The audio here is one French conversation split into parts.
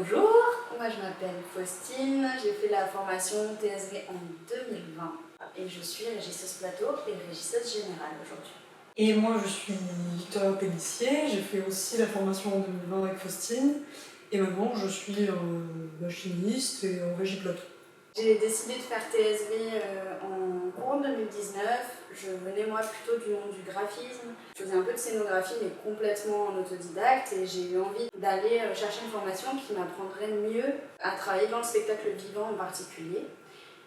Bonjour, moi je m'appelle Faustine, j'ai fait la formation TSV en 2020 et je suis régisseuse plateau et régisseuse générale aujourd'hui. Et moi je suis Victoria Pellissier, j'ai fait aussi la formation en 2020 avec Faustine et maintenant je suis machiniste et en régie plateau. J'ai décidé de faire TSV en cours 2019. Je venais moi plutôt du monde du graphisme. Je faisais un peu de scénographie mais complètement en autodidacte et j'ai eu envie d'aller chercher une formation qui m'apprendrait mieux à travailler dans le spectacle vivant en particulier.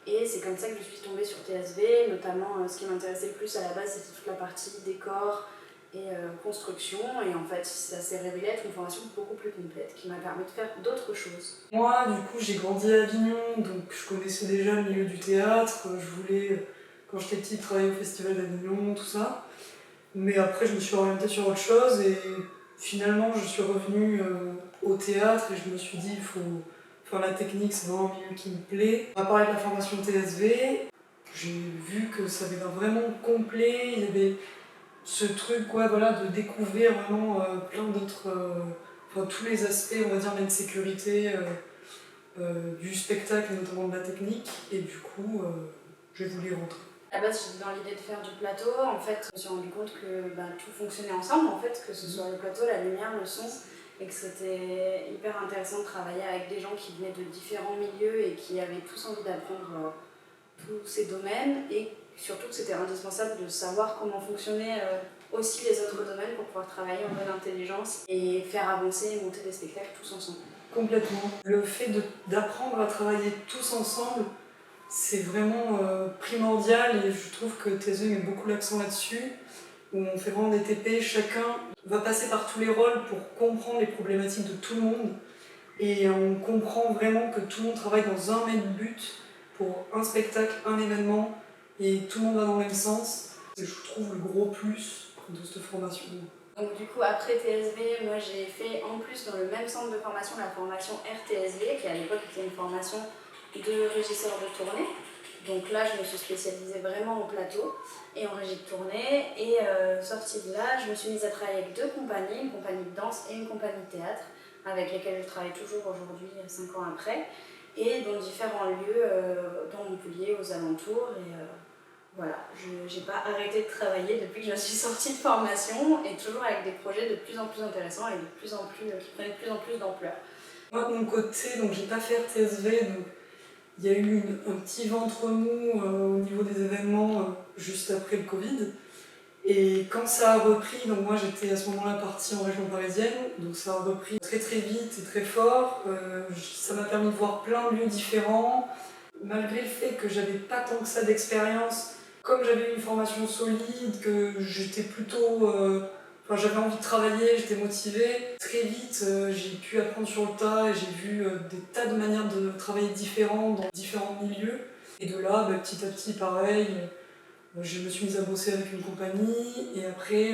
Et c'est comme ça que je suis tombée sur TSV, notamment ce qui m'intéressait le plus à la base c'était toute la partie décor et construction, et en fait ça s'est révélé être une formation beaucoup plus complète qui m'a permis de faire d'autres choses. Moi du coup j'ai grandi à Avignon, donc je connaissais déjà le milieu du théâtre, je voulais quand j'étais petite travailler au festival d'Avignon, tout ça. Mais après je me suis orientée sur autre chose et finalement je suis revenue au théâtre et je me suis dit il faut faire la technique, c'est vraiment un milieu qui me plaît. À parler de la formation TSV, j'ai vu que ça avait l'air vraiment complet, il y avait ce truc de découvrir vraiment plein d'autres, tous les aspects, on va dire, même sécurité du spectacle et notamment de la technique, et du coup j'ai voulu y rentrer. À la base, j'étais dans l'idée de faire du plateau. En fait, je me suis rendu compte que tout fonctionnait ensemble, en fait, que ce soit le plateau, la lumière, le son, et que c'était hyper intéressant de travailler avec des gens qui venaient de différents milieux et qui avaient tous envie d'apprendre tous ces domaines, et surtout que c'était indispensable de savoir comment fonctionnaient aussi les autres domaines pour pouvoir travailler en bonne intelligence et faire avancer et monter des spectacles tous ensemble. Complètement. Le fait d'apprendre à travailler tous ensemble, c'est vraiment primordial et je trouve que TSV met beaucoup l'accent là-dessus, où on fait vraiment des TP, chacun va passer par tous les rôles pour comprendre les problématiques de tout le monde et on comprend vraiment que tout le monde travaille dans un même but pour un spectacle, un événement et tout le monde va dans le même sens. C'est, je trouve, le gros plus de cette formation. Donc du coup, après TSV, moi j'ai fait en plus dans le même centre de formation la formation RTSV, qui à l'époque était une formation de régisseur de tournée. Donc là, je me suis spécialisée vraiment au plateau et en régie de tournée. Et sortie de là, je me suis mise à travailler avec deux compagnies, une compagnie de danse et une compagnie de théâtre, avec lesquelles je travaille toujours aujourd'hui, 5 ans après, et dans différents lieux, dans Montpellier, aux alentours. Et voilà, je n'ai pas arrêté de travailler depuis que je suis sortie de formation, et toujours avec des projets de plus en plus intéressants et qui prennent de plus en plus d'ampleur. Moi de mon côté, donc j'ai pas fait RTSV, donc il y a eu un petit ventre mou au niveau des événements juste après le Covid. Et quand ça a repris, donc moi j'étais à ce moment-là partie en région parisienne, donc ça a repris très très vite et très fort. Ça m'a permis de voir plein de lieux différents. Malgré le fait que j'avais pas tant que ça d'expérience, comme j'avais une formation solide, que j'étais plutôt... j'avais envie de travailler, j'étais motivée. Très vite, j'ai pu apprendre sur le tas et j'ai vu des tas de manières de travailler différentes dans différents milieux. Et de là, petit à petit, pareil, je me suis mise à bosser avec une compagnie et après,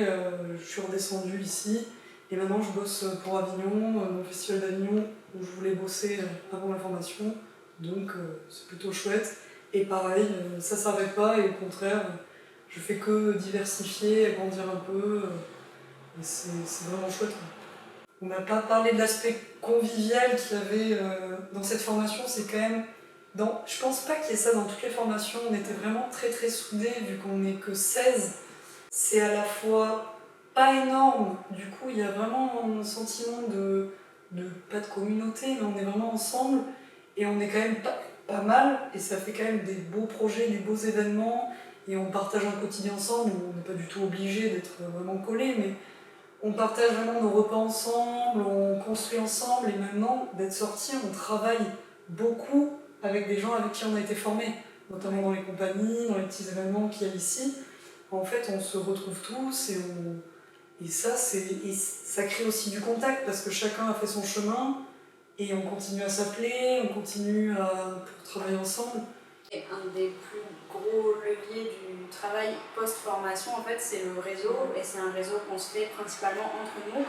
je suis redescendue ici. Et maintenant, je bosse pour Avignon, mon festival d'Avignon, où je voulais bosser avant la formation. Donc, c'est plutôt chouette. Et pareil, ça s'arrête pas et au contraire, je fais que diversifier, agrandir un peu. Et c'est vraiment chouette, quoi. On n'a pas parlé de l'aspect convivial qu'il y avait dans cette formation, c'est quand même... je pense pas qu'il y ait ça dans toutes les formations, on était vraiment très très soudés vu qu'on n'est que 16. C'est à la fois pas énorme, du coup il y a vraiment un sentiment pas de communauté, mais on est vraiment ensemble et on est quand même pas mal et ça fait quand même des beaux projets, des beaux événements et on partage un quotidien ensemble, on n'est pas du tout obligé d'être vraiment collés, mais on partage vraiment nos repas ensemble, on construit ensemble et maintenant, d'être sortis, on travaille beaucoup avec des gens avec qui on a été formés, notamment dans les compagnies, dans les petits événements qu'il y a ici. En fait, on se retrouve tous et ça crée aussi du contact parce que chacun a fait son chemin et on continue à s'appeler, on continue pour travailler ensemble. Et un des plus gros leviers du travail post-formation, en fait, c'est le réseau, et c'est un réseau qu'on se fait principalement entre nous,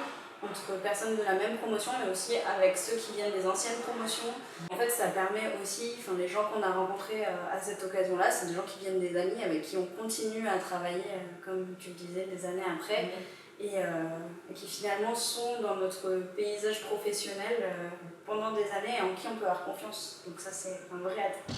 entre personnes de la même promotion, mais aussi avec ceux qui viennent des anciennes promotions. En fait, ça permet aussi, les gens qu'on a rencontrés à cette occasion-là, c'est des gens qui viennent des amis avec qui on continue à travailler, comme tu le disais, des années après, et qui finalement sont dans notre paysage professionnel pendant des années et en qui on peut avoir confiance. Donc ça, c'est un vrai atout.